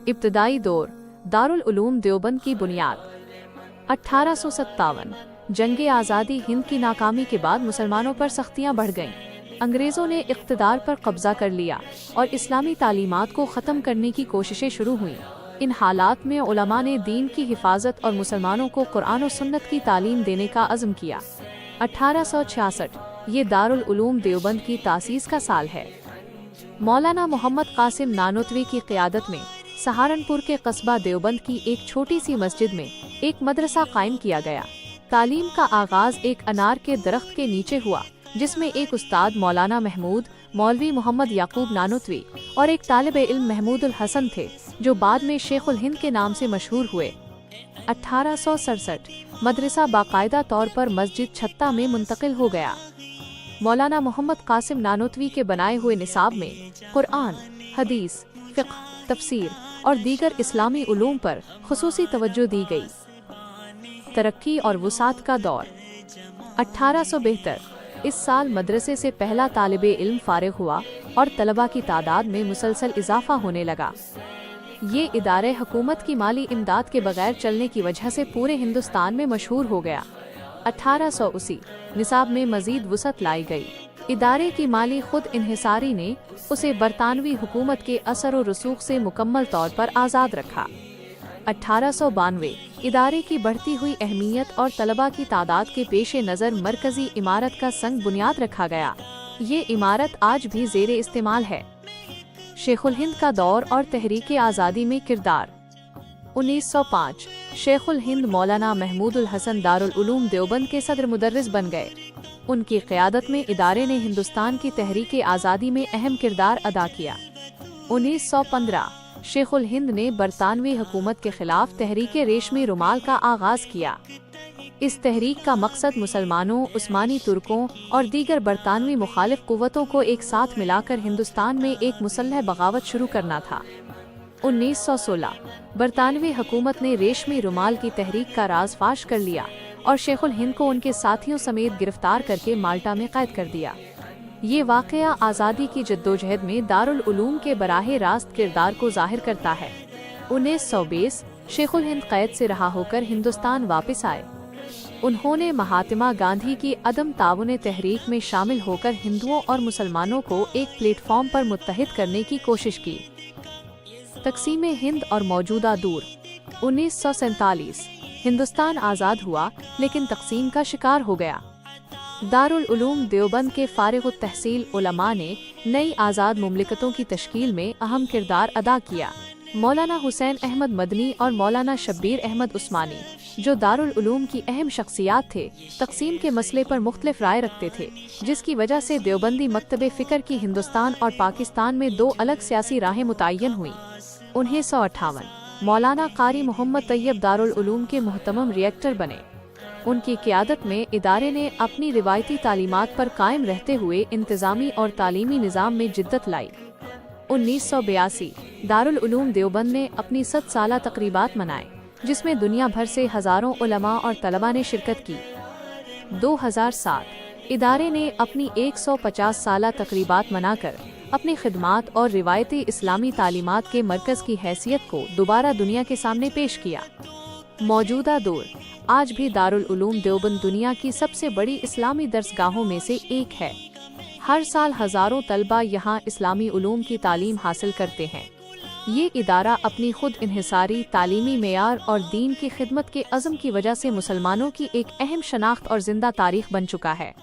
इब्तदाई दौर दारुल उलूम देवबंद की बुनियाद 1857 जंग आज़ादी हिंद की नाकामी के बाद मुसलमानों पर सख्तियाँ बढ़ गईं। अंग्रेज़ों ने इक़्तिदार पर कब्ज़ा कर लिया और इस्लामी तालीमात को ख़त्म करने की कोशिशें शुरू हुईं। इन हालात में उलमा ने दीन की हिफाजत और मुसलमानों को कुरान और सुन्नत की तालीम देने का अज़्म किया। 1866 ये दारुल उलूम देवबंद की तासीस का साल है। मौलाना मोहम्मद कासिम नानोतवी की क़ियादत में सहारनपुर के कस्बा देवबंद की एक छोटी सी मस्जिद में एक मदरसा कायम किया गया। तालीम का आगाज एक अनार के दरख्त के नीचे हुआ, जिसमें एक उस्ताद मौलाना महमूद, मौलवी मोहम्मद याकूब नानोतवी और एक तालिब इल्म महमूदुल हसन थे, जो बाद में शेखुल हिंद के नाम से मशहूर हुए। 1867 मदरसा बाकायदा तौर पर मस्जिद छत्ता में मुंतकिल हो गया। मौलाना मोहम्मद कासिम नानोतवी के बनाए हुए निसाब में कुरान, हदीस, फ़िक़्ह, तफसीर और दीगर इस्लामी उलूम पर खुसूसी तवज्जो दी गई। तरक्की और वुसात का दौर 1872 इस साल मदरसे से पहला तालिबे इल्म फारिग हुआ और तलबा की तादाद में मुसलसल इजाफा होने लगा। ये इदारे हुकूमत की माली इमदाद के बगैर चलने की वजह से पूरे हिंदुस्तान में मशहूर हो गया। 1880 निसाब में मजीद वुसत लाई गई। इदारे की माली खुद इन्हिसारी ने उसे बरतानवी हुकूमत के असर और रसूख से मुकम्मल तौर पर आज़ाद रखा। 1892 इदारे की बढ़ती हुई अहमियत और तलबा की तादाद के पेश नज़र मरकजी इमारत का संग बुनियाद रखा गया। ये इमारत आज भी ज़ेरे इस्तेमाल है। शेखुल हिंद का दौर और तहरीक आज़ादी में किरदार 1905 शेखुल हिंद मौलाना महमूदुल हसन दारुल उलूम देवबंद के सदर मुदर्रिस बन गए। उनकी क़ियादत में इदारे ने हिंदुस्तान की तहरीक आज़ादी में अहम किरदार अदा किया। 1915 शेखुल हिंद ने बरतानवी हुकूमत के खिलाफ तहरीक रेशमी रुमाल का आगाज़ किया। इस तहरीक का मकसद मुसलमानों, उस्मानी तुर्कों और दीगर बरतानवी मुखालिफ कुव्वतों को एक साथ मिलाकर हिंदुस्तान में एक मुसल्लह बगावत शुरू करना था। 1916 बरतानवी हुकूमत ने रेशमी रुमाल की तहरीक का राज फाश कर लिया और शेखुल हिंद को उनके साथियों समेत गिरफ्तार करके माल्टा में कैद कर दिया। ये वाक़या आज़ादी की जद्दोजहद में दारुल उलूम के बराहे रास्त किरदार को जाहिर करता है। 1920 शेखुल हिंद कैद से रहा होकर हिंदुस्तान वापस आए। उन्होंने महात्मा गांधी की अदम ताउन तहरीक में शामिल होकर हिंदुओं और मुसलमानों को एक प्लेटफॉर्म पर मुत्तहिद करने की कोशिश की। तक़सीम हिंद और मौजूदा दूर 1947 हिंदुस्तान आज़ाद हुआ लेकिन तक़सीम का शिकार हो गया। दारुल उलूम देवबंद के फारिग तहसील उलमा ने नई आज़ाद मुमलिकतों की तश्कील में अहम किरदार अदा किया। मौलाना हुसैन अहमद मदनी और मौलाना शब्बीर अहमद उस्मानी, जो दारुल उलूम की अहम शख्सियात थे, तक़सीम के मसले पर मुख्तलिफ राय रखते थे, जिसकी वजह से देवबंदी मकतबे फ़िक्र की हिंदुस्तान और पाकिस्तान में दो अलग सियासी राहें मुतय्यन हुई। 1958 मौलाना कारी मोहम्मद तैयब दारुल उलूम के मुहतमम रिएक्टर बने। उनकी क़ियादत में इदारे ने अपनी रिवायती तालीमात पर कायम रहते हुए इंतज़ामी और तालीमी निज़ाम में जिद्दत लाई। 1982 दारुल उलूम देवबंद ने अपनी 100 साला तक़रीबात मनाए, जिसमें दुनिया भर से हज़ारों उलमा और तलबा ने शिरकत की। 2007 इदारे ने अपनी 150 साला तक़रीबात मनाकर अपनी खिदमात और रिवायती इस्लामी तालीमात के मरकज़ की हैसियत को दोबारा दुनिया के सामने पेश किया। मौजूदा दौर आज भी दारुल उलूम देवबंद दुनिया की सबसे बड़ी इस्लामी दरसगाहों में से एक है। हर साल हज़ारों तलबा यहाँ इस्लामी उलूम की तालीम हासिल करते हैं। ये इदारा अपनी खुद इन्हिसारी तालीमी मेयार और दीन की खिदमत के अज़्म की वजह से मुसलमानों की एक अहम शनाख्त और ज़िंदा तारीख़ बन चुका है।